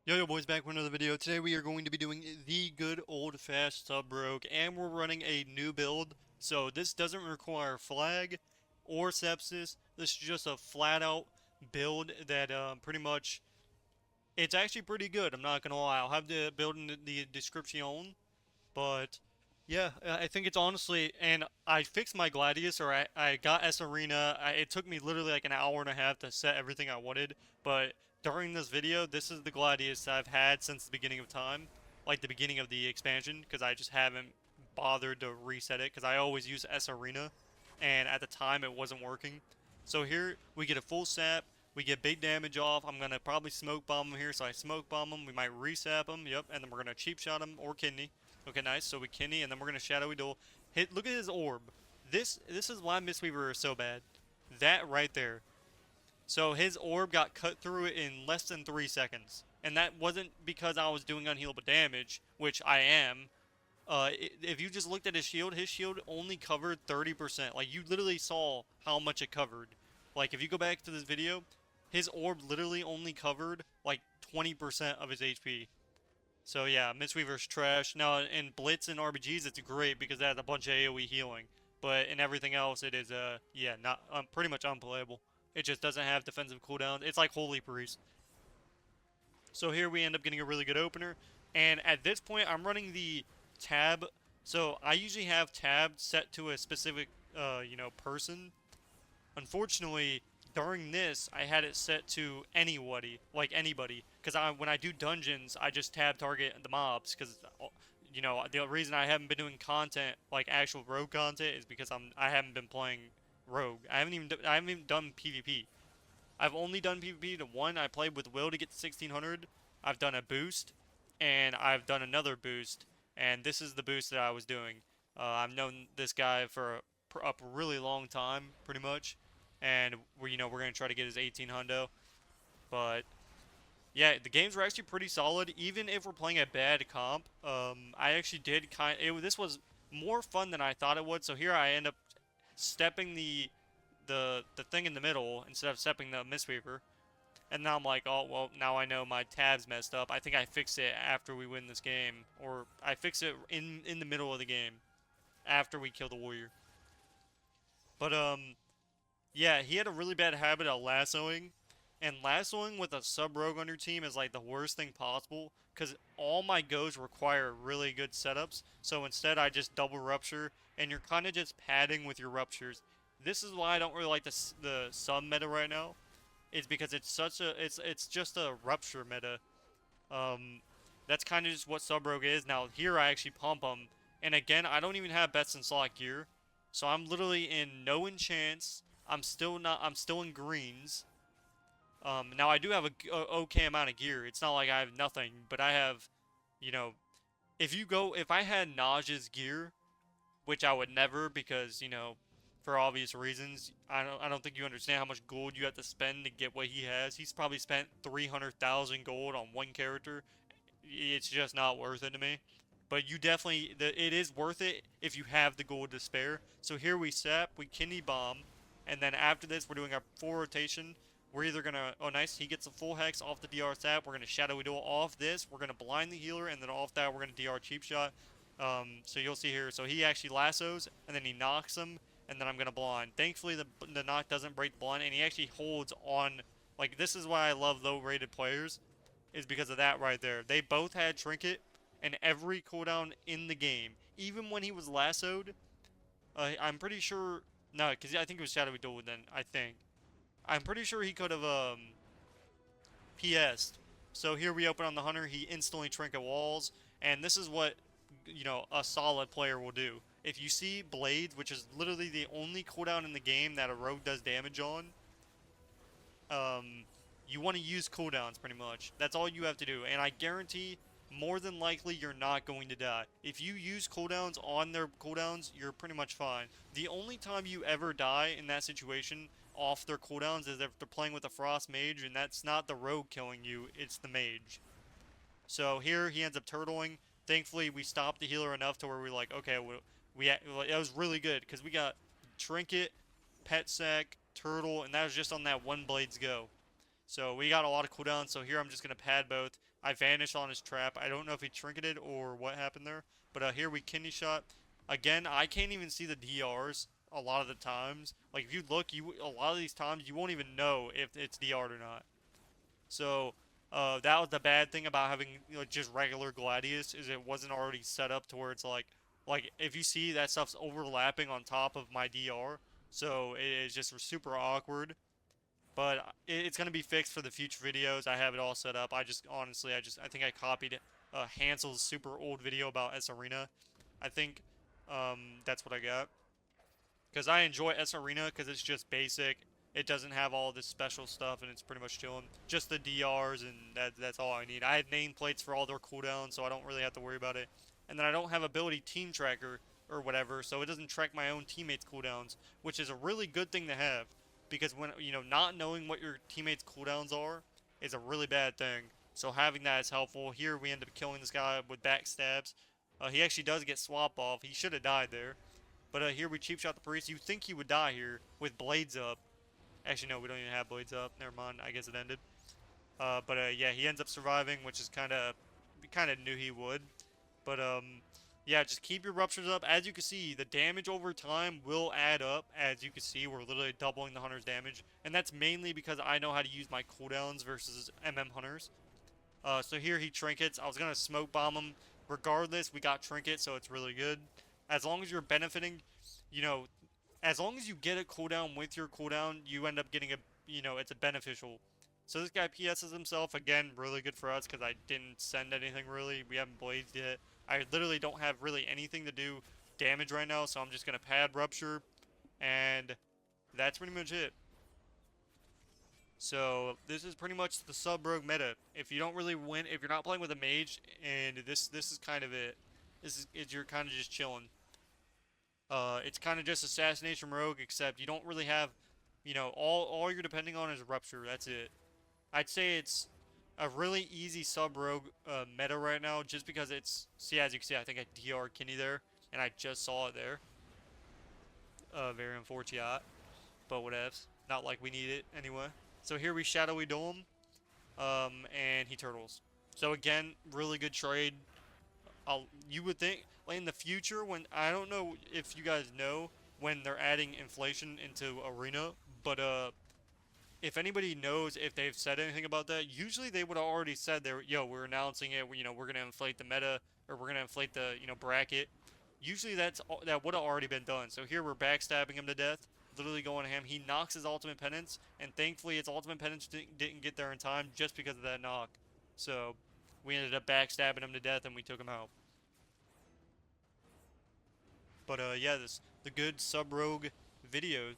Yo boys, back with another video. Today we are going to be doing the good old fast sub rogue, and we're running a new build. So this doesn't require flag or sepsis. This is just a flat out build that pretty much, it's actually pretty good. I'm not gonna lie. I'll have the build in the description, but yeah, I think it's honestly, and I fixed my Gladius, or I got S Arena. It took me literally like an hour and a half to set everything I wanted, but during this video, this is the Gladius I've had since the beginning of time, like the beginning of the expansion, because I just haven't bothered to reset it, because I always use S Arena, and at the time it wasn't working. So here, we get a full sap, we get big damage off. I'm gonna probably smoke bomb him here, so I smoke bomb him. We might resap him, yep, and then we're gonna cheap shot him or kidney. Okay, nice. So we kidney, and then we're gonna shadowy duel. Hit. Look at his orb. This is why Mistweaver is so bad. That right there. So his orb got cut through it in less than 3 seconds, and that wasn't because I was doing unhealable damage, which I am. If you just looked at his shield only covered 30%. Like you literally saw how much it covered. Like if you go back to this video, his orb literally only covered like 20% of his HP. So yeah, Mistweaver's trash. Now in Blitz and RBGs, it's great because it has a bunch of AoE healing. But in everything else, it is yeah, not pretty much unplayable. It just doesn't have defensive cooldown. It's like Holy Priest. So here we end up getting a really good opener. And at this point, I'm running the tab. So I usually have tab set to a specific person. Unfortunately, during this, I had it set to anybody, because when I do dungeons, I just tab target the mobs, because the reason I haven't been doing content like actual rogue content is because I haven't been playing rogue. I haven't even done PvP. I've only done PvP to one. I played with Will to get to 1600. I've done a boost, and I've done another boost, and this is the boost that I was doing. I've known this guy for a really long time, pretty much, and we're gonna try to get his 18 hundo. But yeah, the games were actually pretty solid, even if we're playing a bad comp. I actually did this was more fun than I thought it would. So here I end up stepping the thing in the middle instead of stepping the Mistweaver. And now I'm like, oh, well, now I know my tab's messed up. I think I fix it after we win this game. Or I fix it in the middle of the game. After we kill the warrior. But, yeah, he had a really bad habit of lassoing. And lassoing with a sub-rogue on your team is like the worst thing possible. Because all my goes require really good setups. So instead I just double rupture. And you're kind of just padding with your ruptures. This is why I don't really like the sub meta right now, is because it's just a rupture meta. Um, that's kind of just what sub rogue is. Now here I actually pump them, and again I don't even have best in slot gear, so I'm literally in no enchants. I'm still in greens. Now I do have a okay amount of gear. It's not like I have nothing, but I have, you know, if I had Naj's gear, which I would never, because for obvious reasons. I don't think you understand how much gold you have to spend to get what he has. He's probably spent 300,000 gold on one character. It's just not worth it to me. But it is worth it if you have the gold to spare. So here we sap, we kidney bomb, and then after this we're doing our full rotation. We're either gonna, oh nice, he gets a full hex off the DR sap. We're gonna shadowy duel off this. We're gonna blind the healer, and then off that we're gonna DR cheap shot. So you'll see here. So he actually lassos, and then he knocks him, and then I'm gonna blind. Thankfully, the knock doesn't break the blind, and he actually holds on. Like this is why I love low-rated players, is because of that right there. They both had trinket, and every cooldown in the game, even when he was lassoed. I'm pretty sure. No, because I think it was shadowy duel then. I'm pretty sure he could have PS'd. So here we open on the hunter. He instantly trinket walls, and this is what a solid player will do. If you see blades, which is literally the only cooldown in the game that a rogue does damage on, you want to use cooldowns pretty much. That's all you have to do, and I guarantee more than likely you're not going to die. If you use cooldowns on their cooldowns, you're pretty much fine. The only time you ever die in that situation off their cooldowns is if they're playing with a frost mage, and that's not the rogue killing you, it's the mage. So here he ends up turtling. Thankfully, we stopped the healer enough to where we're like, okay, it was really good because we got trinket, pet sack, turtle, and that was just on that one blade's go. So we got a lot of cooldown, so here I'm just going to pad both. I vanish on his trap. I don't know if he trinketed or what happened there. But here we kidney shot. Again, I can't even see the DRs a lot of the times. Like, if you look, a lot of these times, you won't even know if it's DR'd or not. So, that was the bad thing about having, you know, just regular Gladius, is it wasn't already set up to where it's like, if you see that stuff's overlapping on top of my DR, so it is just super awkward. But it's gonna be fixed for the future videos. I have it all set up. I just honestly, I think I copied Hansel's super old video about S Arena. I think that's what I got. Because I enjoy S Arena because it's just basic. It doesn't have all this special stuff and it's pretty much chilling. Just the DRs and that's all I need. I have nameplates for all their cooldowns, so I don't really have to worry about it. And then I don't have ability team tracker or whatever, so it doesn't track my own teammates' cooldowns, which is a really good thing to have. Because when, you know, not knowing what your teammates' cooldowns are is a really bad thing. So having that is helpful. Here we end up killing this guy with backstabs. He actually does get swap off. He should have died there. But here we cheap shot the priest. You think he would die here with blades up. Actually, no, we don't even have blades up. Never mind. I guess it ended. But yeah, he ends up surviving, which is we kind of knew he would. But yeah, just keep your ruptures up. As you can see, the damage over time will add up. As you can see, we're literally doubling the hunter's damage, and that's mainly because I know how to use my cooldowns versus MM hunters. So here he trinkets. I was gonna smoke bomb him. Regardless, we got trinket, so it's really good. As long as you're benefiting, you know, as long as you get a cooldown with your cooldown, you end up getting a, you know, it's a beneficial. So this guy PS's himself, again, really good for us because I didn't send anything really. We haven't blazed yet. I literally don't have really anything to do damage right now, so I'm just going to pad rupture, and that's pretty much it. So this is pretty much the sub-rogue meta. If you don't really win, if you're not playing with a mage, and this is kind of it. You're kind of just chilling. It's kind of just assassination rogue, except you don't really have, you know, all you're depending on is rupture. That's it. I'd say it's a really easy sub rogue meta right now, just because it's. See, as you can see, I think I DR Kinney there, and I just saw it there. Very unfortunate, but whatevs. Not like we need it anyway. So here we shadowy dome, and he turtles. So again, really good trade. You would think, like in the future, when I don't know if you guys know when they're adding inflation into arena, but if anybody knows if they've said anything about that, usually they would have already said we're announcing it. You know, we're gonna inflate the meta, or we're gonna inflate the, you know, bracket. Usually that would have already been done. So here we're backstabbing him to death, literally going to him. He knocks his ultimate penance, and thankfully his ultimate penance didn't get there in time just because of that knock. So we ended up backstabbing him to death, and we took him out. But yeah, the good sub rogue video,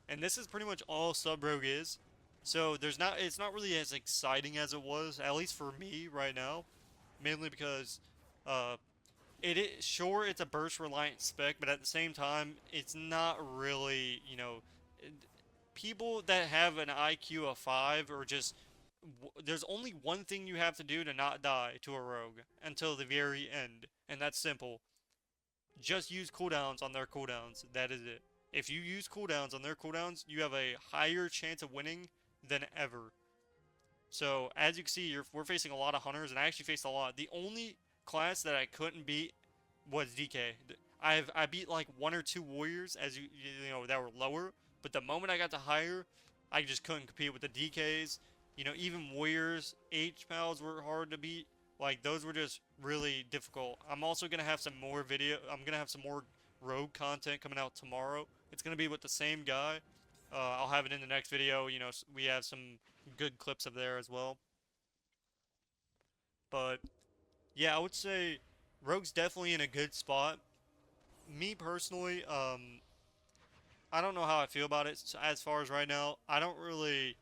and this is pretty much all sub rogue is. So it's not really as exciting as it was, at least for me right now, mainly because sure, it's a burst reliant spec, but at the same time it's not really, you know, people that have an IQ of 5 or just there's only one thing you have to do to not die to a rogue until the very end, and that's simple. Just use cooldowns on their cooldowns. That is it. If you use cooldowns on their cooldowns, you have a higher chance of winning than ever. So, as you can see, we're facing a lot of hunters, and I actually faced a lot. The only class that I couldn't beat was DK. I beat like 1 or 2 warriors, as you know, that were lower, but the moment I got to higher, I just couldn't compete with the DKs. You know, even warriors, H-Pals were hard to beat. Like, those were just really difficult. I'm also going to have some more I'm going to have some more rogue content coming out tomorrow. It's going to be with the same guy. I'll have it in the next video. You know, we have some good clips of there as well. But, yeah, I would say rogue's definitely in a good spot. Me, personally, I don't know how I feel about it as far as right now. I don't really...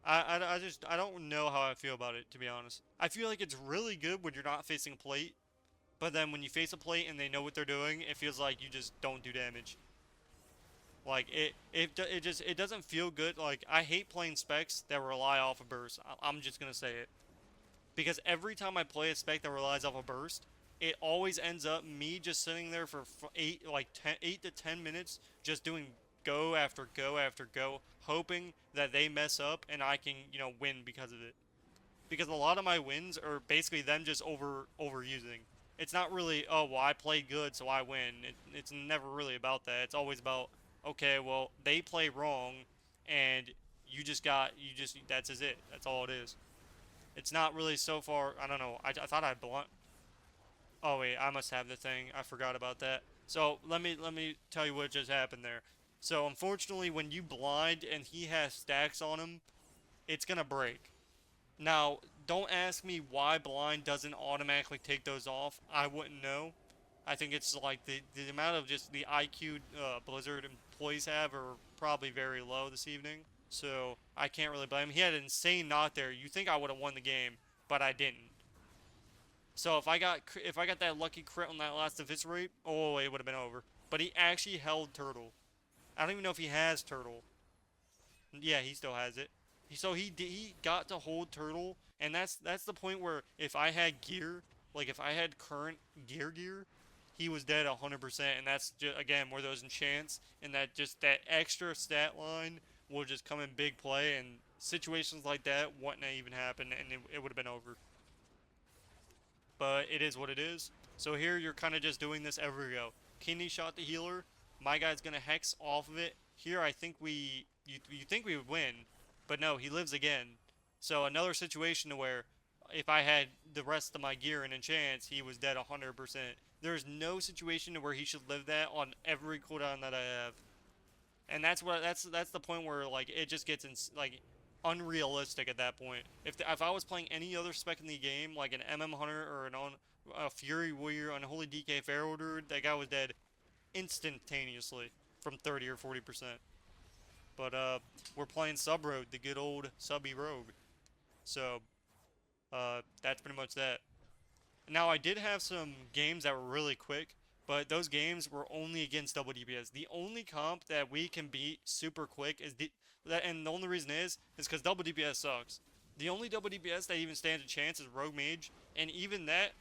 I don't know how I feel about it, to be honest. I feel like it's really good when you're not facing a plate, but then when you face a plate and they know what they're doing, it feels like you just don't do damage. Like, it doesn't feel good. Like, I hate playing specs that rely off a burst. I'm just gonna say it. Because every time I play a spec that relies off a burst, it always ends up me just sitting there for 8 to 10 minutes just doing go after go after go, hoping that they mess up and I can, win because of it. Because a lot of my wins are basically them just overusing. It's not really, oh, well, I played good, so I win. It's never really about that. It's always about, okay, well, they play wrong, and that's is it. That's all it is. It's not really so far, I don't know. I thought I blunt. Oh wait, I must have the thing. I forgot about that. So let me tell you what just happened there. So unfortunately, when you blind and he has stacks on him, it's gonna break. Now, don't ask me why blind doesn't automatically take those off. I wouldn't know. I think it's like the amount of just the IQ Blizzard employees have are probably very low this evening. So I can't really blame him. He had an insane knock there. You think I would have won the game, but I didn't. So if I got that lucky crit on that last eviscerate, oh, it would have been over. But he actually held turtle. I don't even know if he has turtle. Yeah, he still has it. He got to hold turtle, and that's the point where if I had gear, like if I had current gear, he was dead 100%, and that's just again where those enchants and that extra stat line will just come in big play, and situations like that wouldn't even happen, and it would have been over. But it is what it is. So here you're kind of just doing this every go. Kidney shot the healer. My guy's gonna hex off of it. Here I think you think we would win, but no, he lives again. So another situation where if I had the rest of my gear and enchants, he was dead 100%. There's no situation where he should live that on every cooldown that I have. And that's the point where like it just gets like unrealistic at that point. If I was playing any other spec in the game, like an MM Hunter or a Fury Warrior, Unholy DK Pharaoh Druid, that guy was dead instantaneously from 30 or 40%. But we're playing Sub Rogue, the good old subby rogue. So that's pretty much that. Now I did have some games that were really quick, but those games were only against double DPS. The only comp that we can beat super quick and the only reason is because double DPS sucks. The only double DPS that even stands a chance is Rogue Mage, and even that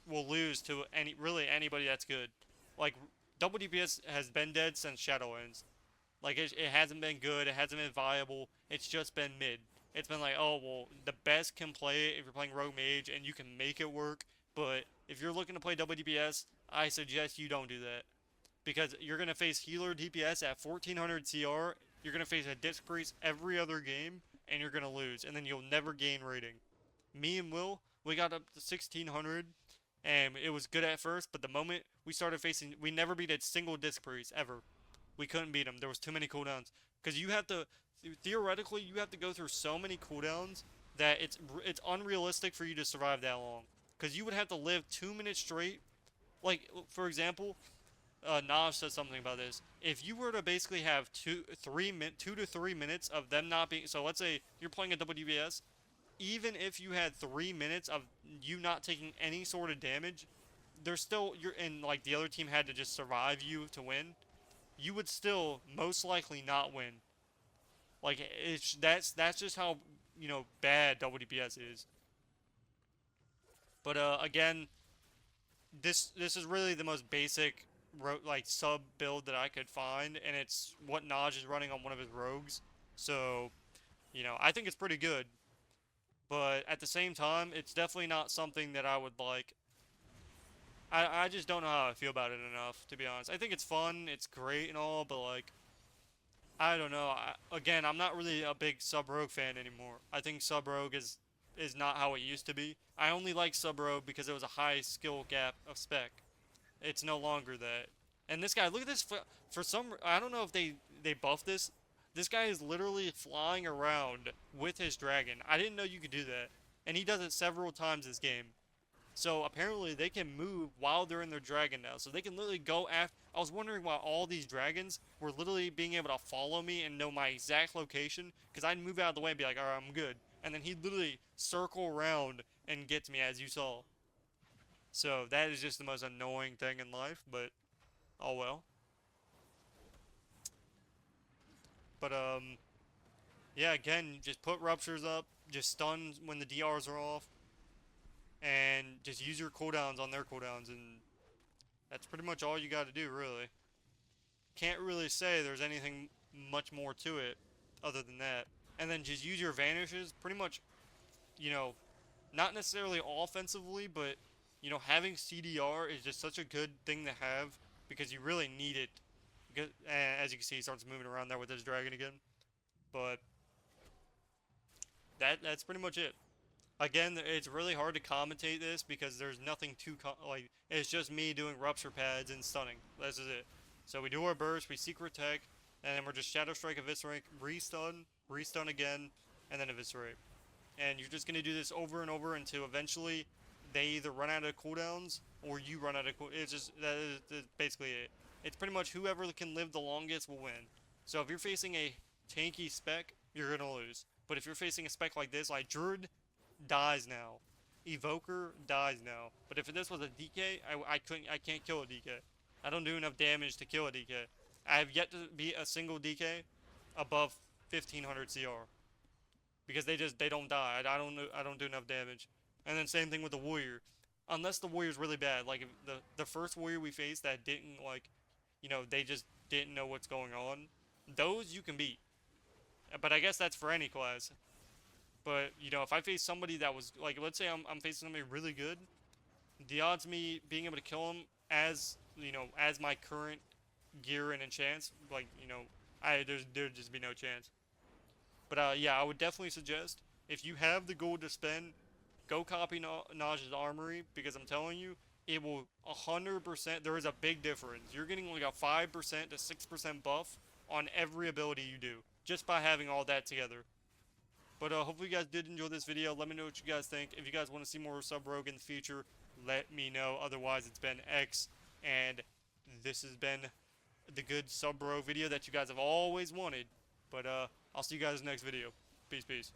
will lose to really anybody that's good. Like double DPS has been dead since Shadowlands. Like it hasn't been good, it hasn't been viable. It's just been mid. It's been like, oh well, the best can play it if you're playing Rogue Mage and you can make it work. But if you're looking to play double DPS, I suggest you don't do that because you're gonna face healer DPS at 1400 CR. You're gonna face a disc priest every other game, and you're gonna lose, and then you'll never gain rating. Me and Will, we got up to 1600, and it was good at first, but the moment we started facing, we never beat a single disc priest ever. We couldn't beat him. There was too many cooldowns. Because you have to, theoretically, you have to go through so many cooldowns that it's unrealistic for you to survive that long. Because you would have to live 2 minutes straight. Like, for example, Nav said something about this. If you were to basically have 2 to 3 minutes of them not being, so let's say you're playing a double DPS, even if you had 3 minutes of you not taking any sort of damage, there's still and like the other team had to just survive you to win. You would still most likely not win. Like that's just how bad double DPS is. But again, this is really the most basic like sub build that I could find, and it's what Naj is running on one of his rogues. So, I think it's pretty good. But at the same time, it's definitely not something that I would like. I just don't know how I feel about it enough, to be honest. I think it's fun, it's great and all, but like, I don't know. Again, I'm not really a big Sub Rogue fan anymore. I think Sub Rogue is not how it used to be. I only like Sub Rogue because it was a high skill gap of spec. It's no longer that. And this guy, look at this. For some, I don't know if they buffed this. This guy is literally flying around with his dragon. I didn't know you could do that. And he does it several times this game. So apparently they can move while they're in their dragon now. So they can literally go after. I was wondering why all these dragons were literally being able to follow me and know my exact location. Because I'd move out of the way and be like, alright, I'm good. And then he'd literally circle around and get to me, as you saw. So that is just the most annoying thing in life, but oh well. But yeah, again, just put ruptures up, just stun when the DRs are off, and just use your cooldowns on their cooldowns, and that's pretty much all you got to do, really. can't really say there's anything much more to it other than that. And then just use your vanishes pretty much, you know, not necessarily offensively, but having CDR is just such a good thing to have because you really need it. Because, as you can see, he starts moving around there with his dragon again. But that's pretty much it. Again, it's really hard to commentate this because there's nothing too like it's just me doing rupture pads and stunning. This is it. So we do our burst, we secret tech, and then we're just shadow strike, eviscerate, restun, restun again, and then eviscerate. And you're just gonna do this over and over until eventually they either run out of cooldowns or you run out of cool. It's just that's basically it. It's pretty much whoever can live the longest will win. So if you're facing a tanky spec, you're gonna lose. But if you're facing a spec like this, like Druid dies now, Evoker dies now. But if this was a DK, I can't kill a DK. I don't do enough damage to kill a DK. I have yet to beat a single DK above 1500 CR because they don't die. I don't do enough damage. And then same thing with the warrior, unless the warrior's really bad. Like if the first warrior we faced that didn't like, they just didn't know what's going on. Those you can beat, but I guess that's for any class. But if I face somebody that was like, let's say I'm facing somebody really good, the odds of me being able to kill him as as my current gear and enchants, like there'd just be no chance. But yeah, I would definitely suggest if you have the gold to spend, go copy Naj's armory because I'm telling you, it will 100%. There is a big difference. You're getting like a 5% to 6% buff on every ability you do just by having all that together. But hopefully you guys did enjoy this video. Let me know what you guys think. If you guys want to see more Sub Rogue in the future, let me know. Otherwise, it's been X, and this has been the good Sub Rogue video that you guys have always wanted. But I'll see you guys in the next video. Peace, peace.